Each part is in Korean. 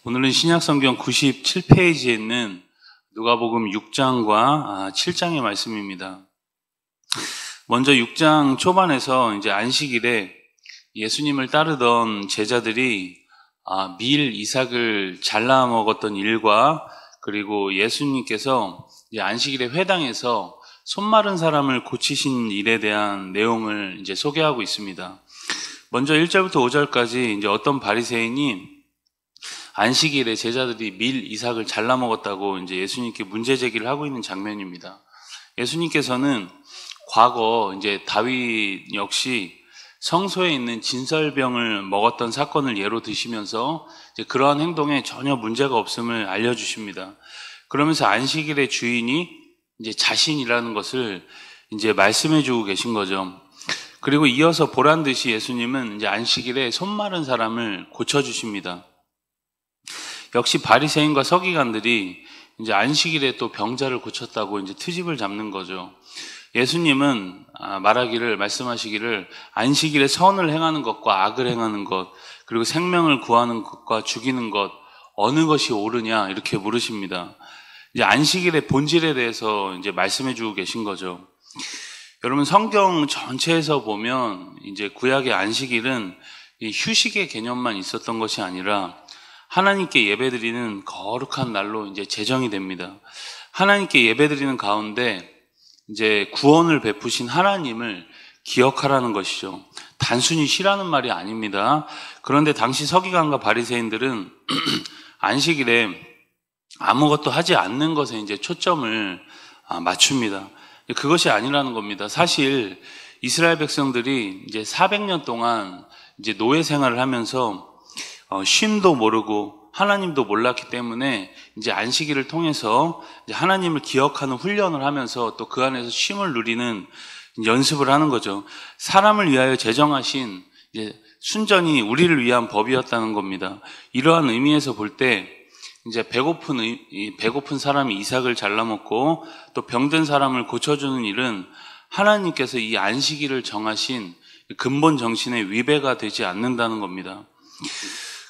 오늘은 신약성경 97페이지에 있는 누가복음 6장과 7장의 말씀입니다. 먼저 6장 초반에서 이제 안식일에 예수님을 따르던 제자들이 밀 이삭을 잘라 먹었던 일과 그리고 예수님께서 안식일에 회당에서 손 마른 사람을 고치신 일에 대한 내용을 이제 소개하고 있습니다. 먼저 1절부터 5절까지 이제 어떤 바리새인이 안식일에 제자들이 밀 이삭을 잘라 먹었다고 이제 예수님께 문제 제기를 하고 있는 장면입니다. 예수님께서는 과거 이제 다윗 역시 성소에 있는 진설병을 먹었던 사건을 예로 드시면서 이제 그러한 행동에 전혀 문제가 없음을 알려주십니다. 그러면서 안식일의 주인이 이제 자신이라는 것을 이제 말씀해주고 계신 거죠. 그리고 이어서 보란 듯이 예수님은 이제 안식일에 손 마른 사람을 고쳐주십니다. 역시 바리새인과 서기관들이 이제 안식일에 또 병자를 고쳤다고 이제 트집을 잡는 거죠. 예수님은 말씀하시기를 안식일에 선을 행하는 것과 악을 행하는 것, 그리고 생명을 구하는 것과 죽이는 것, 어느 것이 옳으냐 이렇게 물으십니다. 이제 안식일의 본질에 대해서 이제 말씀해주고 계신 거죠. 여러분 성경 전체에서 보면 이제 구약의 안식일은 이 휴식의 개념만 있었던 것이 아니라 하나님께 예배드리는 거룩한 날로 이제 제정이 됩니다. 하나님께 예배드리는 가운데 이제 구원을 베푸신 하나님을 기억하라는 것이죠. 단순히 쉬라는 말이 아닙니다. 그런데 당시 서기관과 바리새인들은 안식일에 아무것도 하지 않는 것에 이제 초점을 맞춥니다. 그것이 아니라는 겁니다. 사실 이스라엘 백성들이 이제 400년 동안 이제 노예 생활을 하면서 쉼도 모르고 하나님도 몰랐기 때문에 이제 안식일을 통해서 이제 하나님을 기억하는 훈련을 하면서 또 그 안에서 쉼을 누리는 연습을 하는 거죠. 사람을 위하여 제정하신 이제 순전히 우리를 위한 법이었다는 겁니다. 이러한 의미에서 볼 때 이제 배고픈 사람이 이삭을 잘라 먹고 또 병든 사람을 고쳐주는 일은 하나님께서 이 안식일을 정하신 근본 정신에 위배가 되지 않는다는 겁니다.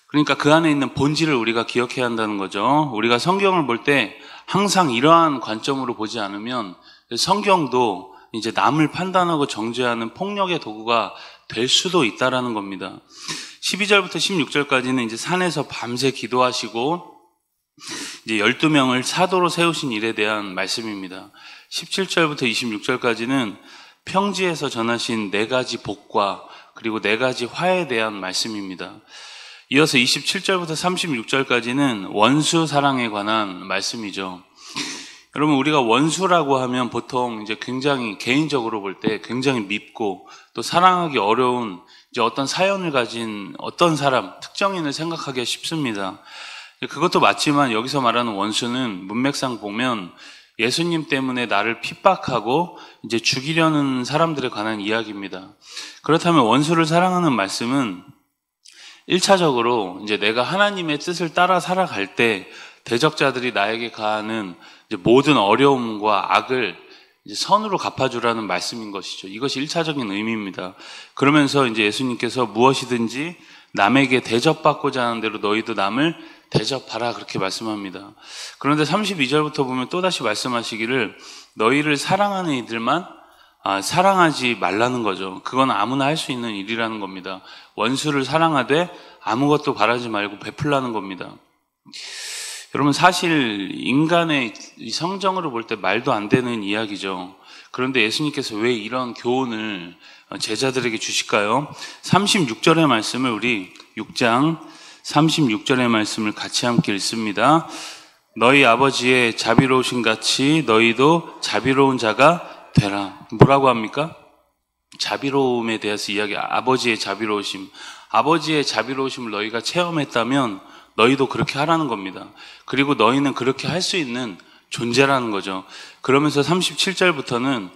그러니까 그 안에 있는 본질을 우리가 기억해야 한다는 거죠. 우리가 성경을 볼 때 항상 이러한 관점으로 보지 않으면 성경도 이제 남을 판단하고 정죄하는 폭력의 도구가 될 수도 있다라는 겁니다. 12절부터 16절까지는 이제 산에서 밤새 기도하시고 이제 12명을 사도로 세우신 일에 대한 말씀입니다. 17절부터 26절까지는 평지에서 전하신 4가지 복과 그리고 4가지 화에 대한 말씀입니다. 이어서 27절부터 36절까지는 원수 사랑에 관한 말씀이죠. 여러분 우리가 원수라고 하면 보통 이제 굉장히 개인적으로 볼 때 굉장히 밉고 또 사랑하기 어려운 이제 어떤 사연을 가진 어떤 사람, 특정인을 생각하기가 쉽습니다. 그것도 맞지만 여기서 말하는 원수는 문맥상 보면 예수님 때문에 나를 핍박하고 이제 죽이려는 사람들에 관한 이야기입니다. 그렇다면 원수를 사랑하는 말씀은 1차적으로 이제 내가 하나님의 뜻을 따라 살아갈 때 대적자들이 나에게 가하는 이제 모든 어려움과 악을 이제 선으로 갚아주라는 말씀인 것이죠. 이것이 1차적인 의미입니다. 그러면서 이제 예수님께서 무엇이든지 남에게 대접받고자 하는 대로 너희도 남을 대접하라 그렇게 말씀합니다. 그런데 32절부터 보면 또다시 말씀하시기를 너희를 사랑하는 이들만 사랑하지 말라는 거죠. 그건 아무나 할 수 있는 일이라는 겁니다. 원수를 사랑하되 아무것도 바라지 말고 베풀라는 겁니다. 여러분 사실 인간의 성정으로 볼 때 말도 안 되는 이야기죠. 그런데 예수님께서 왜 이런 교훈을 제자들에게 주실까요? 36절의 말씀을 우리 6장 36절의 말씀을 같이 함께 읽습니다. 너희 아버지의 자비로우신 같이 너희도 자비로운 자가 되라. 뭐라고 합니까? 자비로움에 대해서 아버지의 자비로우심. 아버지의 자비로우심을 너희가 체험했다면 너희도 그렇게 하라는 겁니다. 그리고 너희는 그렇게 할 수 있는 존재라는 거죠. 그러면서 37절부터는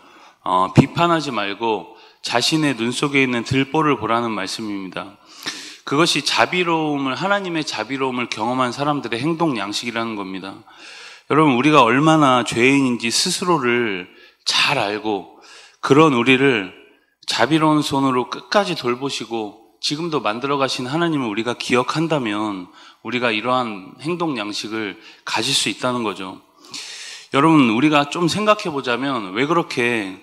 비판하지 말고 자신의 눈 속에 있는 들보를 보라는 말씀입니다. 그것이 하나님의 자비로움을 경험한 사람들의 행동 양식이라는 겁니다. 여러분 우리가 얼마나 죄인인지 스스로를 잘 알고 그런 우리를 자비로운 손으로 끝까지 돌보시고 지금도 만들어 가신 하나님을 우리가 기억한다면 우리가 이러한 행동 양식을 가질 수 있다는 거죠. 여러분, 우리가 좀 생각해 보자면 왜 그렇게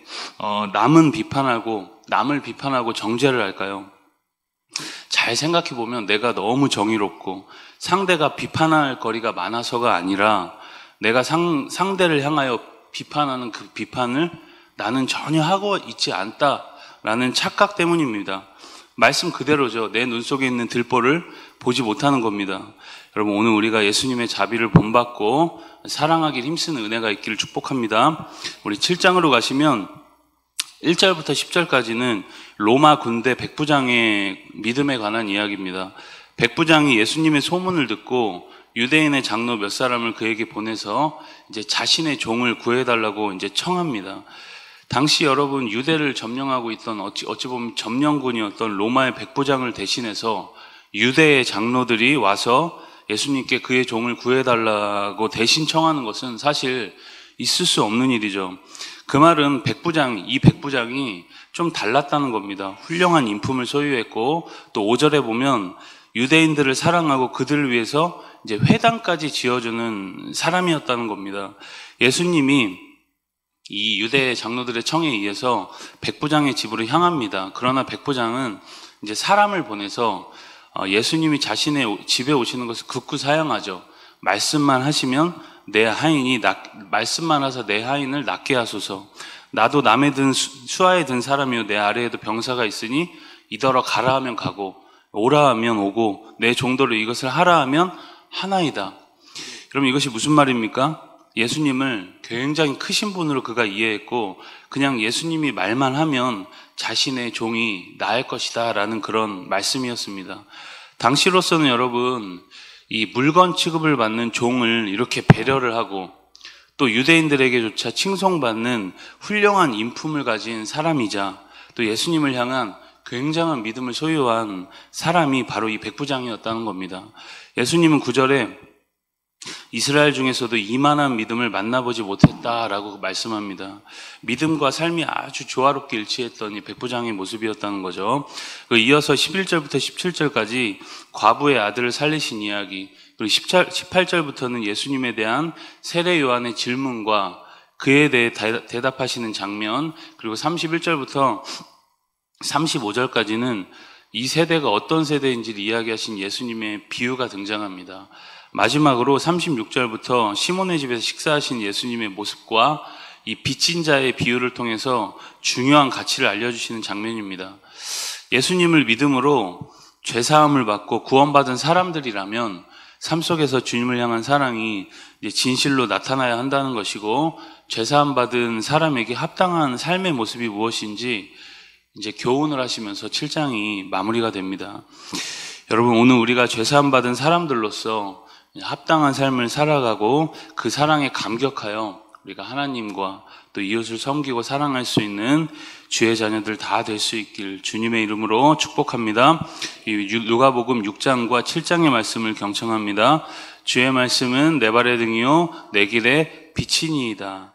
남을 비판하고 정죄를 할까요? 잘 생각해 보면 내가 너무 정의롭고 상대가 비판할 거리가 많아서가 아니라 내가 상대를 향하여 비판하는 그 비판을 나는 전혀 하고 있지 않다라는 착각 때문입니다. 말씀 그대로죠. 내 눈 속에 있는 들보를 보지 못하는 겁니다. 여러분, 오늘 우리가 예수님의 자비를 본받고 사랑하기를 힘쓰는 은혜가 있기를 축복합니다. 우리 7장으로 가시면 1절부터 10절까지는 로마 군대 백부장의 믿음에 관한 이야기입니다. 백부장이 예수님의 소문을 듣고 유대인의 장로 몇 사람을 그에게 보내서 이제 자신의 종을 구해달라고 이제 청합니다. 당시 여러분, 유대를 점령하고 있던 어찌 보면 점령군이었던 로마의 백부장을 대신해서 유대의 장로들이 와서 예수님께 그의 종을 구해달라고 대신 청하는 것은 사실 있을 수 없는 일이죠. 그 말은 이 백부장이 좀 달랐다는 겁니다. 훌륭한 인품을 소유했고 또 5절에 보면 유대인들을 사랑하고 그들을 위해서 이제 회당까지 지어주는 사람이었다는 겁니다. 예수님이 이 유대 장로들의 청에 의해서 백부장의 집으로 향합니다. 그러나 백부장은 이제 사람을 보내서 예수님이 자신의 집에 오시는 것을 극구 사양하죠. 말씀만 하시면 말씀만 하사 내 하인을 낫게 하소서. 나도 남에 든 수하에 든 사람이요 내 아래에도 병사가 있으니 이더러 가라 하면 가고 오라 하면 오고 내 종도로 이것을 하라 하면 하나이다. 그럼 이것이 무슨 말입니까? 예수님을 굉장히 크신 분으로 그가 이해했고 그냥 예수님이 말만 하면 자신의 종이 나을 것이다 라는 그런 말씀이었습니다. 당시로서는 여러분, 이 물건 취급을 받는 종을 이렇게 배려를 하고 또 유대인들에게조차 칭송받는 훌륭한 인품을 가진 사람이자 또 예수님을 향한 굉장한 믿음을 소유한 사람이 바로 이 백부장이었다는 겁니다. 예수님은 9절에 이스라엘 중에서도 이만한 믿음을 만나보지 못했다라고 말씀합니다. 믿음과 삶이 아주 조화롭게 일치했던 이 백부장의 모습이었다는 거죠. 이어서 11절부터 17절까지 과부의 아들을 살리신 이야기, 그리고 18절부터는 예수님에 대한 세례 요한의 질문과 그에 대해 대답하시는 장면, 그리고 31절부터 35절까지는 이 세대가 어떤 세대인지를 이야기하신 예수님의 비유가 등장합니다. 마지막으로 36절부터 시몬의 집에서 식사하신 예수님의 모습과 이 빚진 자의 비유를 통해서 중요한 가치를 알려주시는 장면입니다. 예수님을 믿음으로 죄사함을 받고 구원받은 사람들이라면 삶 속에서 주님을 향한 사랑이 이제 진실로 나타나야 한다는 것이고, 죄사함 받은 사람에게 합당한 삶의 모습이 무엇인지 이제 교훈을 하시면서 7장이 마무리가 됩니다. 여러분, 오늘 우리가 죄사함 받은 사람들로서 합당한 삶을 살아가고 그 사랑에 감격하여 우리가 하나님과 또 이웃을 섬기고 사랑할 수 있는 주의 자녀들 다 될 수 있길 주님의 이름으로 축복합니다. 누가복음 6장과 7장의 말씀을 경청합니다. 주의 말씀은 내 발의 등이요 내 길의 빛이니이다.